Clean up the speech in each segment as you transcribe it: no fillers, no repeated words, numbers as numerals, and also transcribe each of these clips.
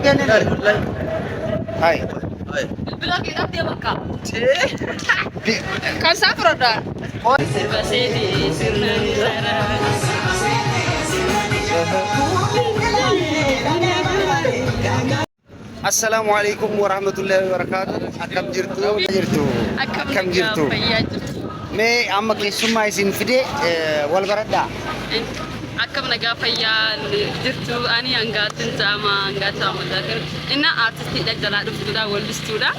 kenni. Hai. Bilbila keedhaatti bakka. Kan isaa firadha. Sirba seetii sirna Assalamualaikum warahmatullahi wabarakatuh. Akkam jirtu? Akkam jirtu? Mee amma keessummaa isin fide wal baradhaa. Akkam nagaa fayyaa jirtu ani hangaatiin ta'ama zakir inna artistii dhagdalaa dhuftuudha wallistuudha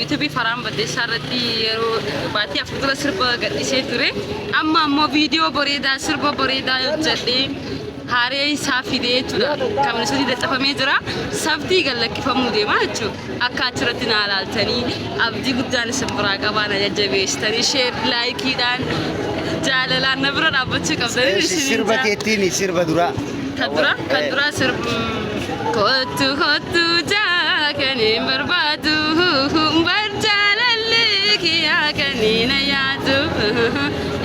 yuutuubii faraan baddeessaa irratti yeroo baatii afur dura sirba gadhiisee ture amma ammoo viidiyoo bareedaa sirba bareedaa hojjedhee haaree isaa fidee jechuudha kan isatti dadhabamee jira sabtii gallakkifamuu deemaa jechuudha akka achirratti na ilaaltanii abdii guddaan isin biraa qabaan jajjabeessitanii sheer laayikiidhaan jaalalaan na bira dhaabbachuu qabdanii sirba keettiin sirba duraa kan duraa sirba kottu jaakaniin barbaadu barjaalalli kiyyaa kaniin yaadu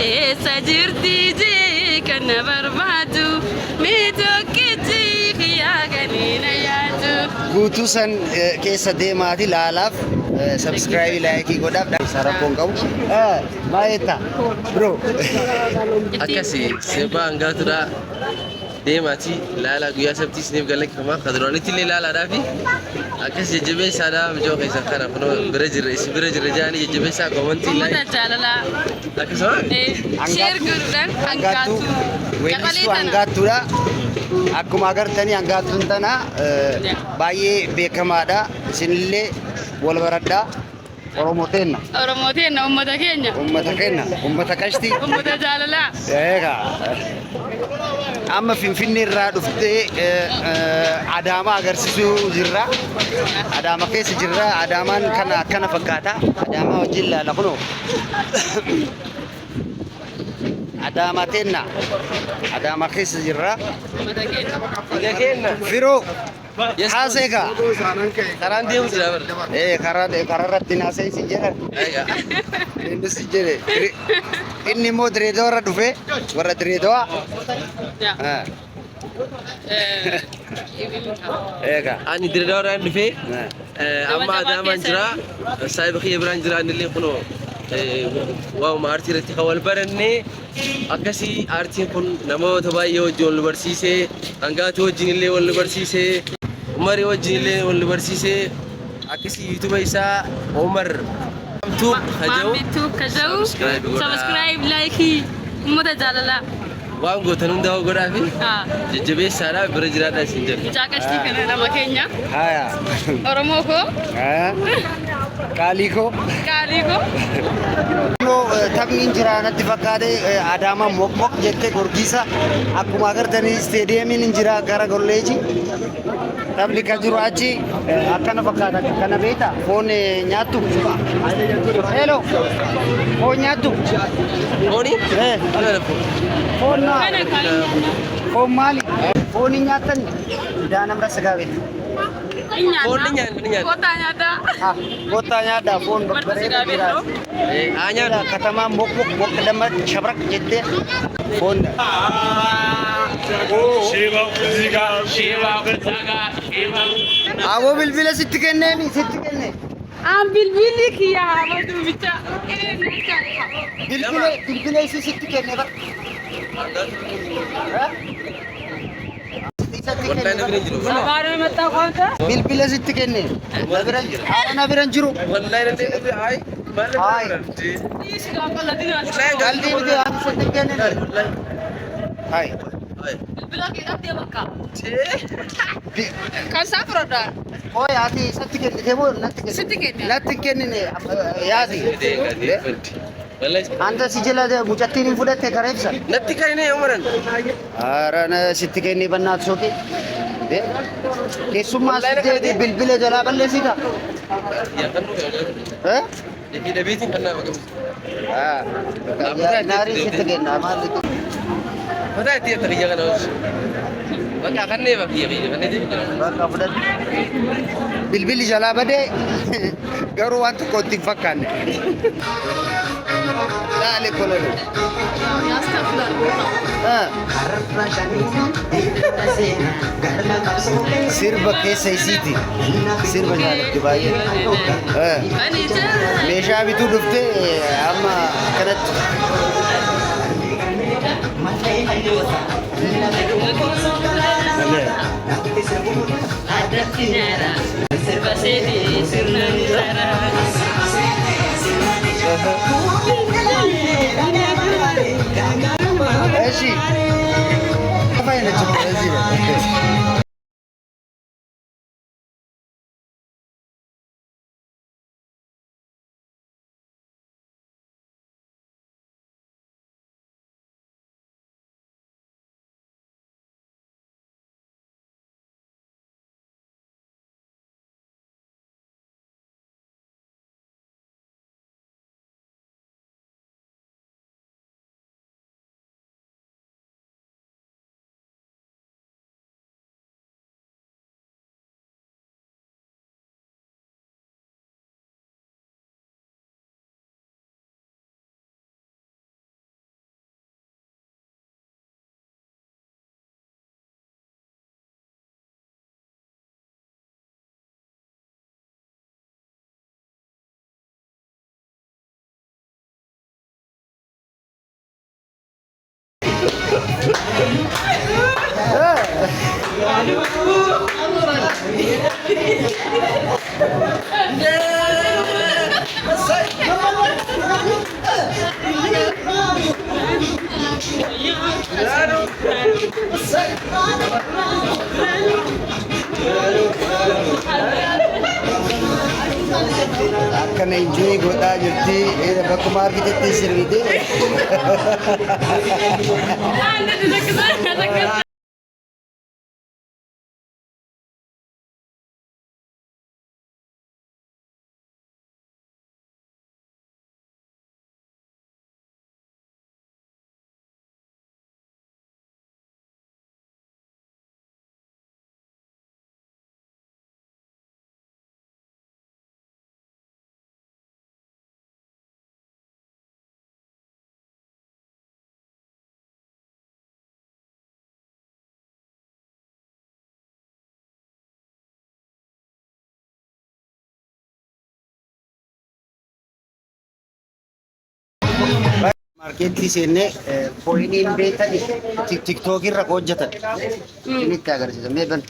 eessa jirti jee kan na barbaadu miitokkitti kiyyaa kaniin yaadu guutuu san keessa deemaati laalaaf subscribe like godhaaf sarakoon qabu maayeta bro akkasi sirba hangaatuudha deemaati laala guyyaa sabtii isiniif gallakkifama kaduraanitti illee laalaadhaa fi akkas jajjabeessaadhaa mijoo keessan kana kunoo bira jirra jaanii jajjabeessaa komantii uummata jaalalaa akkasuma sheer godhuudhaan hangaatu weellistuu hangaattuudha akkuma agartanii hangaattuun tana baay'ee beekamaadha isinillee wal baradhaa Oromooteen uummata keenya uummata kashti uummata jaalalaa eegaa amma Finfinnee irraa dhuftee Adaamaa agarsiisuu jirra Adaama keessa jirra Adaamaan kana akkana fakkaata Adaamaa wajjin laala kunoo Adaamaa keessa jirra uummata keenya firoo haaseka karaan deemu jira bara kararratti naasee si jedhan inni si jedhe inni immoo Direedawaa irra dhufe warra Direedawaa eega ani Direedawaa irraa dhufee amma Adaamaan jira saahiba kiyya biraan jira innillee kunoo waa'uma aartii irratti kan wal barannee akkasii aartiin kun namoota baay'ee wajjin wal barsiisee hangaatu wajjin illee wal barsiisee umarii wajjin illee wal barsiisee akkasii yuutuuba isaa Umar Maamituub Kajau subscribe like uummata jaalalaa waan gootan hundaa godhaa fi jajjabeessaadhaa bira jiraadhaa isin jedhu. Mucaa qashtii kana nama keenya haya Oromoo koo qaalii koo taphni jira natti fakkaate Adaamaa mok jettee Gorgiisa akkuma agartanii isteediyeemiin jira gara Golleeji taphni kan jiru achi akkana fakkaata kana beektaa foon nyaattu hello foon nyaattu Fooni? foon maali foon nyaattan daanamra sagaawee Foon ni nyaata. Kota nyata foon bareeda jira Nyaata. katamaa mok dama shabrak jettee foon Abo bilbila sitti kenne. bilbili kiyya hamatu bicha Bilbila isi sitti kenne bar. Wallahi na biran jiru. Sabaaree mataa koota Bilbila sitti kenne. Na biran jiru. Wallahi na deemu ay Hai. Galdi video aku sitti kenne. Hai. bilbila keedhaatti bakka. Kan isaa firadha. Oh yaati sitti kenne tebo Sitti kenne. natti kenne yaati. Wallahi Anta si jala mucattiin fudhatte kareebsa. natti kaine umaran. Arana sitti kenne bannaat soke. Keessummaa sitti bilbila jalaa balleessita. Ya kan Eh? Jadi debitin kan nama kamu. Nari sitti kenna maali. Mata dia tadi jangan harus. Bakka kanneen bakki kanneen jira. Bakka fudhadhu. Bilbilli jalaa badee garuu waan tokko itti hin fakkaanne. Laale kolole. Yastaafilal boota. Sirba keessa isiiti. Sirba jaalatti baay'ee. Meeshaa bituu dhuftee amma kanatti. Eshi. Apa yang nak cuba lagi? Akan enjoy godhaa jirti bakkuma argitetti sirriite. Markeetii seennee koyiniin beekani tiktookii irra hojjetan. Inni agarsiisa. Mee ban.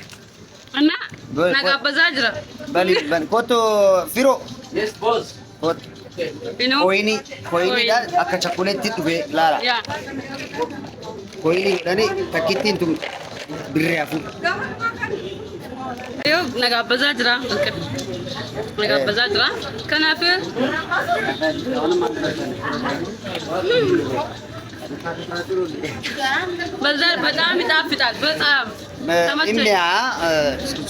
Anna nagabbazaa jira. Ban kottu firoo. Yes, boss. Kottu. Inuu. Koyiniidhaan akka chakoleetti dhufe laala. Yaa. Koyinii godhanii takkittiin tun birree hafu. Yoo nagabbazaa jira. Nagabbazaa jira. Kanaaf በጣም ይጣፍጣል። በጣም inni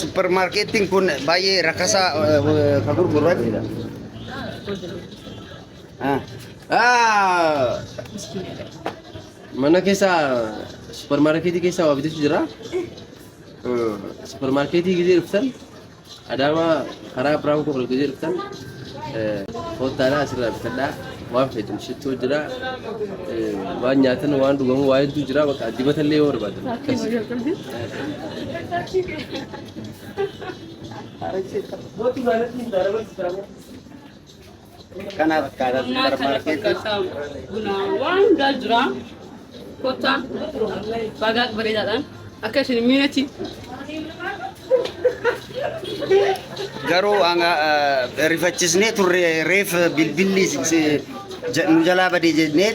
supermarketiin kun baay'ee rakasa kagurguran. Mana keessa supermarketii keessa waa bitatu jira. Supermarketii gizee dhuftan Adama karaa Abiraam Kokoroo gizee dhuftan fottaadhaa asirraa bitadhaa. Waan feetan shittoo jira, waan nyaatan waan dhugamu waa hedduu jira, bakka dibatallee yoo barbaadan. Kanaaf akkaataa supermarkeetii. Waan gaa jira. Kottaa bagaa bareedaadhaan akka isin miinati. Garuu rifachisnee turre reef bilbilli nu jalaa badee jennee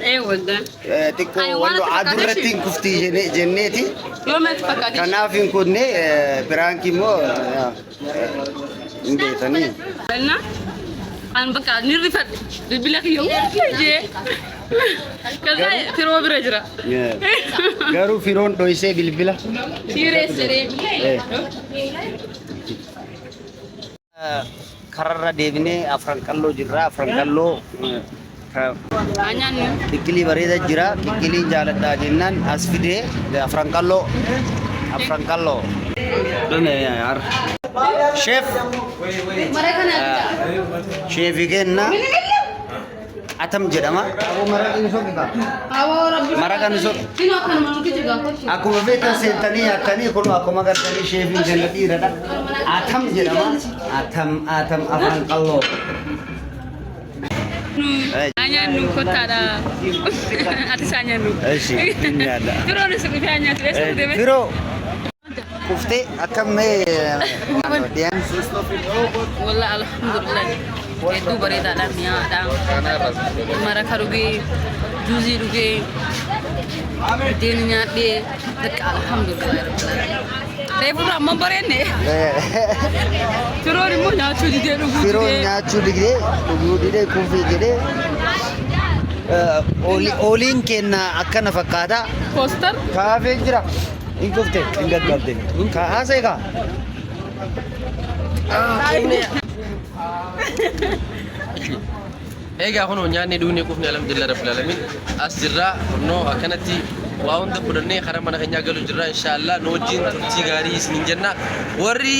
xiqqoo wallo adurratti hin kuftii jenneeti. Kanaaf hin kunne biraankii immoo hin beekanii. An bakka ni rifadhe bilbila kiyyoo jee kaza firoo bira jira. Garuu firoon dhoysee bilbila. Sireessiree. Kararra deebinee afran qalloo jirra. Afran qalloo Nyaanni. Kikkilii bareeda jira. Kikkilii jaaladhaa jennaan as fidee afran qalloo afran qal'oo. Dhume yaar. Chef. Chef kenna. Atam jedhama. Aboo maraqni soo qaba. Maraqni soo. Akkuma beektan seentanii akkanii kun akkuma gartanii sheefiin jala dhiiradha. Atam jedhama. Atam afran qal'oo. Nyaannu kottaadha. Ati isaa nyaannu. Eshi nyaadha. Firoon isa dhufee nyaatu eessa deeme? Firoo. Kuftee akkam mee dhiyaan. Walla alhamdulillah. Hedduu bareedaadha mi'aadha. Maraka dhugee, juuzii dhugee, buddeena nyaadhee, bakka alhamdulillah. Reefuu amma bareedne. Firoon immoo nyaachuu didee dhuguu didee. Firoon nyaachuu didee dhuguu didee kuufii jedhee. Oliin kenna akkana fakkaata. Poostar. Kaafee jira. Hin kuftee hin gaggabde. Haasa'e kaa. Egaa kun nyaanni dhuunee qufni alhamdulillah rabbil alamin as jirra kunoo akkanatti waa hunda fudhannee karaa mana keenyaa galu jirra inshallah nu wajjin turtii gaarii isiniin jenna warri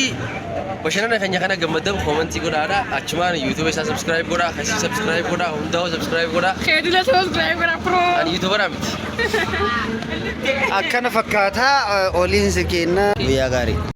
bashannana keenya kana gammadan koomentii godhaadha achumaan yuutuub isaa subscribe godhaa kasii subscribe godhaa hundaa'u subscribe godhaa Keedila subscribe godhaa pro. ani yuutuubaraa miti. Akkana fakkaata oliin si kenna guyyaa gaarii.